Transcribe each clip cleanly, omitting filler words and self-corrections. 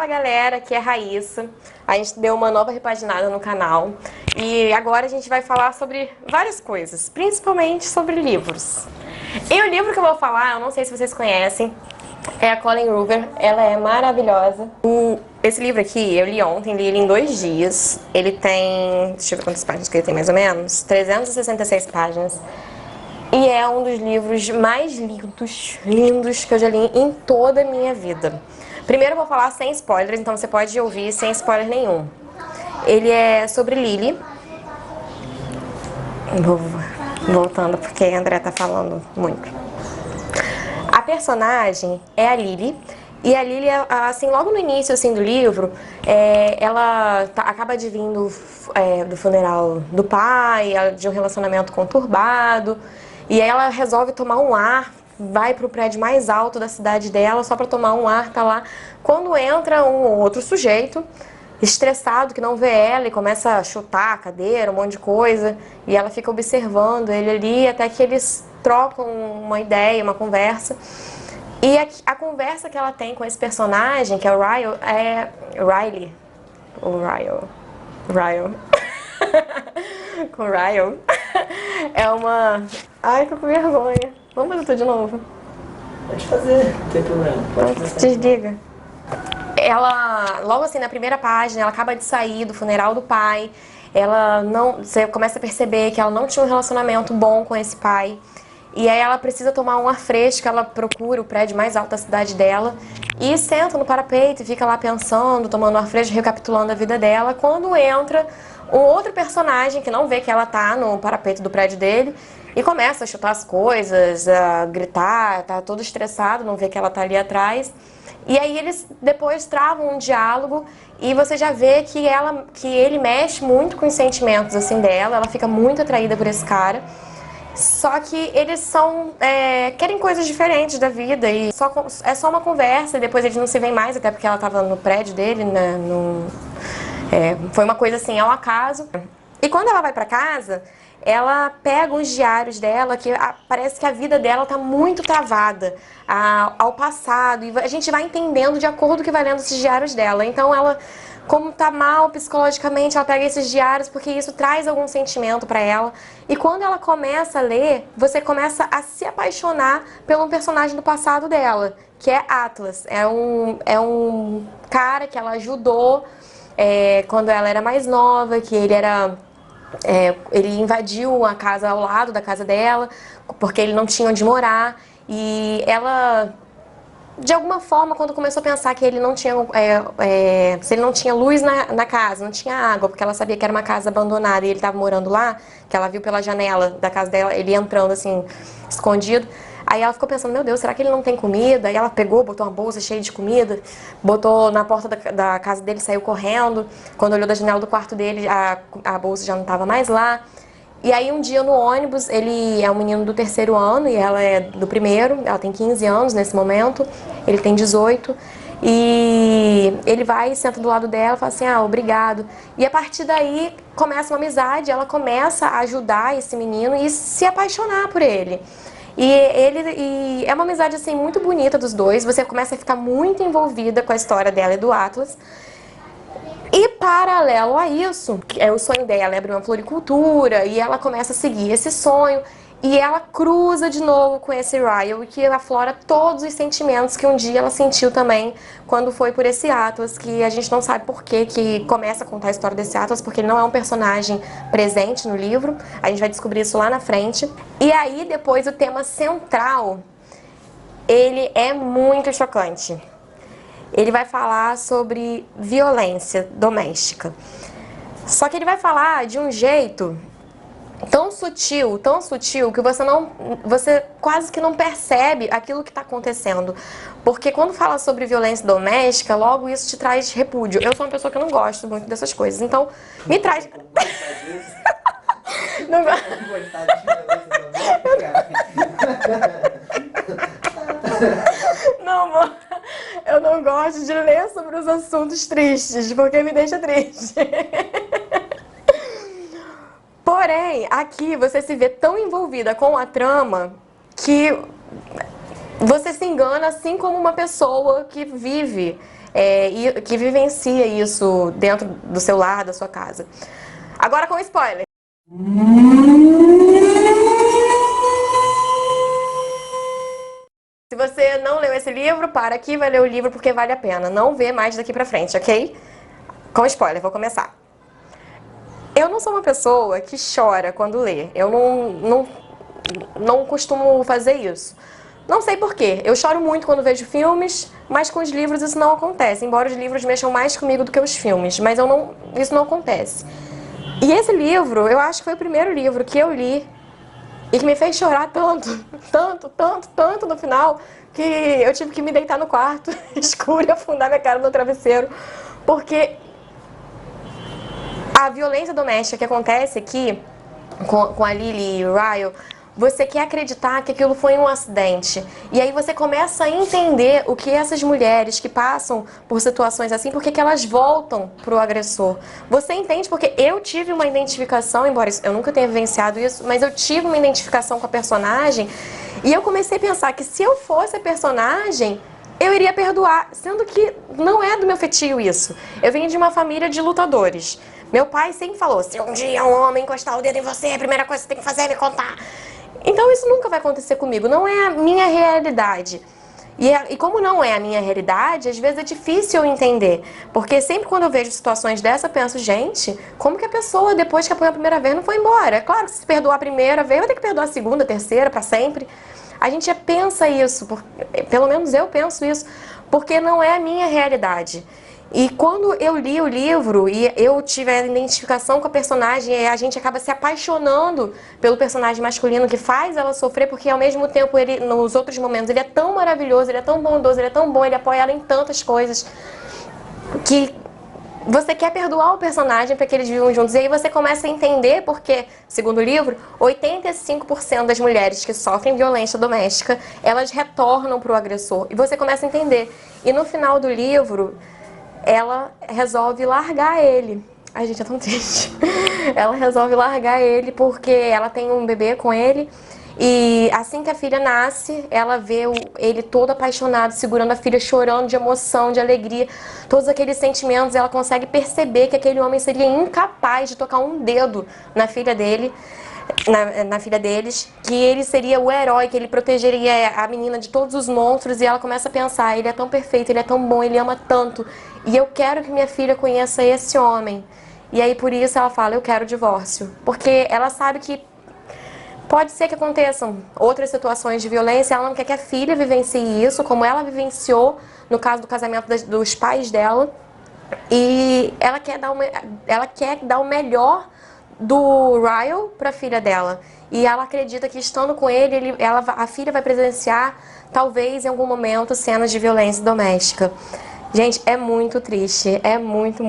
Fala galera, aqui é a Raíssa. A gente deu uma nova repaginada no canal e agora a gente vai falar sobre várias coisas, principalmente sobre livros. E o livro que eu vou falar, eu não sei se vocês conhecem, é a Colleen Hoover. Ela é maravilhosa. Esse livro aqui eu li ontem, li ele em 2 dias. Ele tem, deixa eu ver quantas páginas que ele tem mais ou menos, 366 páginas. E é um dos livros mais lindos que eu já li em toda a minha vida. Primeiro eu vou falar sem spoilers, então você pode ouvir sem spoiler nenhum. Ele é sobre Lily. Vou voltando porque a André tá falando muito. A personagem é a Lily. E a Lily, assim, logo no início assim, do livro, ela acaba de vir do funeral do pai, de um relacionamento conturbado. E aí ela resolve tomar um ar, vai pro prédio mais alto da cidade dela só pra tomar um ar, tá lá. Quando entra um outro sujeito, estressado, que não vê ela e começa a chutar a cadeira, um monte de coisa. E ela fica observando ele ali até que eles trocam uma ideia, uma conversa. E a conversa que ela tem com esse personagem, que é o Riley. Com o Ryle. É uma... Ai, tô com vergonha. Vamos fazer tudo de novo? Pode fazer, não tem problema. Pode começar. Desliga. Ela, logo assim, na primeira página, ela acaba de sair do funeral do pai. Você começa a perceber que ela não tinha um relacionamento bom com esse pai. E aí ela precisa tomar um ar fresco, ela procura o prédio mais alto da cidade dela e senta no parapeito e fica lá pensando, tomando ar fresco, recapitulando a vida dela. Quando entra um outro personagem que não vê que ela tá no parapeito do prédio dele e começa a chutar as coisas, a gritar, tá todo estressado, não vê que ela tá ali atrás. E aí eles depois travam um diálogo e você já vê que ele mexe muito com os sentimentos assim dela, ela fica muito atraída por esse cara. Só que eles querem coisas diferentes da vida e é só uma conversa e depois eles não se veem mais, até porque ela estava no prédio dele, né? Foi uma coisa assim, ao acaso. E quando ela vai pra casa, ela pega os diários dela, que parece que a vida dela tá muito travada ao passado. E a gente vai entendendo de acordo com o que vai lendo esses diários dela. Então ela, como tá mal psicologicamente, ela pega esses diários porque isso traz algum sentimento pra ela. E quando ela começa a ler, você começa a se apaixonar pelo personagem do passado dela, que é Atlas. É um cara que ela ajudou quando ela era mais nova, que ele invadiu a casa ao lado da casa dela, porque ele não tinha onde morar. E ela, de alguma forma, quando começou a pensar que ele não tinha, se ele não tinha luz na casa, não tinha água, porque ela sabia que era uma casa abandonada e ele estava morando lá, que ela viu pela janela da casa dela, ele entrando assim, escondido. Aí ela ficou pensando, meu Deus, será que ele não tem comida? Aí ela pegou, botou uma bolsa cheia de comida, botou na porta da casa dele, saiu correndo. Quando olhou da janela do quarto dele, a bolsa já não estava mais lá. E aí um dia no ônibus, ele é um menino do 3º ano e ela é do 1º, ela tem 15 anos nesse momento, ele tem 18. E ele vai e senta do lado dela e fala assim, obrigado. E a partir daí começa uma amizade, ela começa a ajudar esse menino e se apaixonar por ele. E é uma amizade assim muito bonita dos dois, você começa a ficar muito envolvida com a história dela e do Atlas. E paralelo a isso, o sonho dela é abrir uma floricultura e ela começa a seguir esse sonho e ela cruza de novo com esse Ryle, que aflora todos os sentimentos que um dia ela sentiu também quando foi por esse Atlas, que a gente não sabe por que começa a contar a história desse Atlas, porque ele não é um personagem presente no livro, a gente vai descobrir isso lá na frente. E aí depois o tema central, ele é muito chocante. Ele vai falar sobre violência doméstica. Só que ele vai falar de um jeito tão sutil que você quase que não percebe aquilo que está acontecendo. Porque quando fala sobre violência doméstica, logo isso te traz repúdio. Eu sou uma pessoa que não gosto muito dessas coisas, então me traz... Não gosto. Não, amor, eu não gosto de ler sobre os assuntos tristes, porque me deixa triste. Porém, aqui você se vê tão envolvida com a trama que você se engana assim como uma pessoa que vive e que vivencia isso dentro do seu lar, da sua casa. Agora com spoiler. Se você não leu esse livro, para aqui, vai ler o livro porque vale a pena. Não vê mais daqui pra frente, ok? Com spoiler, vou começar. Eu não sou uma pessoa que chora quando lê. Eu não costumo fazer isso. Não sei porquê. Eu choro muito quando vejo filmes, mas com os livros isso não acontece. Embora os livros mexam mais comigo do que os filmes, mas isso não acontece. E esse livro, eu acho que foi o primeiro livro que eu li e que me fez chorar tanto no final, que eu tive que me deitar no quarto escuro e afundar minha cara no travesseiro, porque a violência doméstica que acontece aqui com a Lily e o Ryle, você quer acreditar que aquilo foi um acidente. E aí você começa a entender o que essas mulheres que passam por situações assim, por que elas voltam pro agressor. Você entende porque eu tive uma identificação, embora eu nunca tenha vivenciado isso, mas eu tive uma identificação com a personagem e eu comecei a pensar que se eu fosse a personagem, eu iria perdoar, sendo que não é do meu feitio isso. Eu venho de uma família de lutadores. Meu pai sempre falou, se um dia um homem encostar o dedo em você, a primeira coisa que você tem que fazer é me contar. Então isso nunca vai acontecer comigo, não é a minha realidade. E como não é a minha realidade, às vezes é difícil eu entender. Porque sempre quando eu vejo situações dessa, eu penso, gente, como que a pessoa, depois que apanhou a primeira vez, não foi embora? É claro que se perdoar a primeira vez, vai ter que perdoar a segunda, a terceira, pra sempre. A gente já pensa isso, pelo menos eu penso isso, porque não é a minha realidade. E quando eu li o livro e eu tive a identificação com a personagem, a gente acaba se apaixonando pelo personagem masculino que faz ela sofrer, porque ao mesmo tempo, ele, nos outros momentos, ele é tão maravilhoso, ele é tão bondoso, ele é tão bom, ele apoia ela em tantas coisas, que você quer perdoar o personagem para que eles vivam juntos. E aí você começa a entender porque, segundo o livro, 85% das mulheres que sofrem violência doméstica, elas retornam para o agressor. E você começa a entender. E no final do livro, ela resolve largar ele. Ai, gente, é tão triste. Ela resolve largar ele porque ela tem um bebê com ele. E assim que a filha nasce, ela vê ele todo apaixonado, segurando a filha, chorando de emoção, de alegria. Todos aqueles sentimentos, ela consegue perceber que aquele homem seria incapaz de tocar um dedo na filha dele. Na filha deles, que ele seria o herói, que ele protegeria a menina de todos os monstros. E ela começa a pensar, ele é tão perfeito, ele é tão bom, ele ama tanto, e eu quero que minha filha conheça esse homem. E aí por isso ela fala, eu quero o divórcio, porque ela sabe que pode ser que aconteçam outras situações de violência, ela não quer que a filha vivencie isso, como ela vivenciou no caso do casamento dos pais dela, e ela quer dar o melhor do Ryle para a filha dela. E ela acredita que estando com ele, a filha vai presenciar, talvez em algum momento, cenas de violência doméstica. Gente, é muito triste. É muito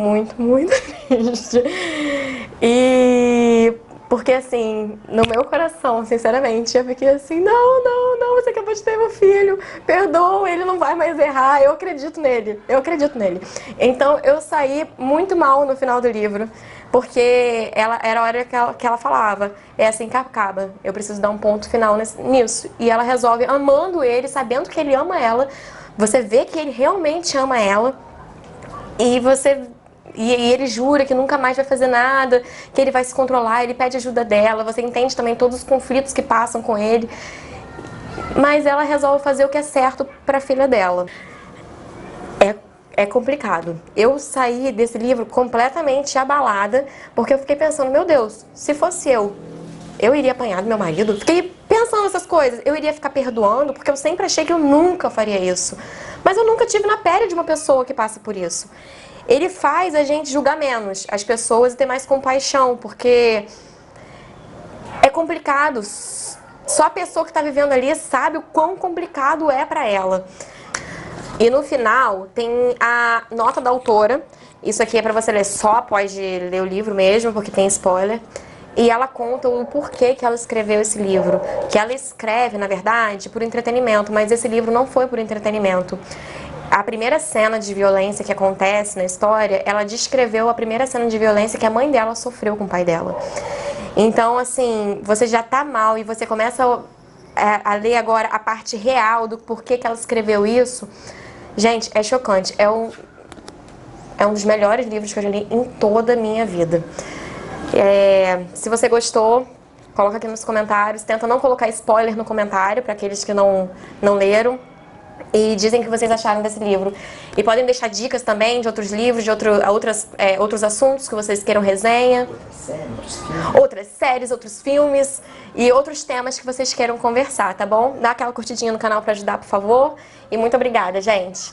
triste. E porque assim, no meu coração, sinceramente, eu fiquei assim, não, você acabou de ter meu filho, perdoa, ele não vai mais errar, eu acredito nele. Então eu saí muito mal no final do livro, porque era a hora que ela falava, é assim que acaba, eu preciso dar um ponto final nisso. E ela resolve amando ele, sabendo que ele ama ela, você vê que ele realmente ama ela, e ele jura que nunca mais vai fazer nada, que ele vai se controlar, ele pede ajuda dela, você entende também todos os conflitos que passam com ele, mas ela resolve fazer o que é certo para a filha dela. É complicado. Eu saí desse livro completamente abalada, porque eu fiquei pensando, meu Deus, se fosse eu iria apanhar do meu marido? Fiquei pensando nessas coisas, eu iria ficar perdoando, porque eu sempre achei que eu nunca faria isso. Mas eu nunca tive na pele de uma pessoa que passa por isso. Ele faz a gente julgar menos as pessoas e ter mais compaixão, porque é complicado. Só a pessoa que está vivendo ali sabe o quão complicado é para ela. E no final tem a nota da autora. Isso aqui é para você ler só após de ler o livro mesmo, porque tem spoiler. E ela conta o porquê que ela escreveu esse livro. Que ela escreve, na verdade, por entretenimento, mas esse livro não foi por entretenimento. A primeira cena de violência que acontece na história, ela descreveu a primeira cena de violência que a mãe dela sofreu com o pai dela. Então, assim, você já tá mal e você começa a ler agora a parte real do porquê que ela escreveu isso. Gente, é chocante. É um dos melhores livros que eu já li em toda a minha vida. Se você gostou, coloca aqui nos comentários. Tenta não colocar spoiler no comentário para aqueles que não leram. E dizem o que vocês acharam desse livro. E podem deixar dicas também de outros livros, de outros assuntos que vocês queiram resenha. Outras séries, outros filmes e outros temas que vocês queiram conversar, tá bom? Dá aquela curtidinha no canal para ajudar, por favor. E muito obrigada, gente.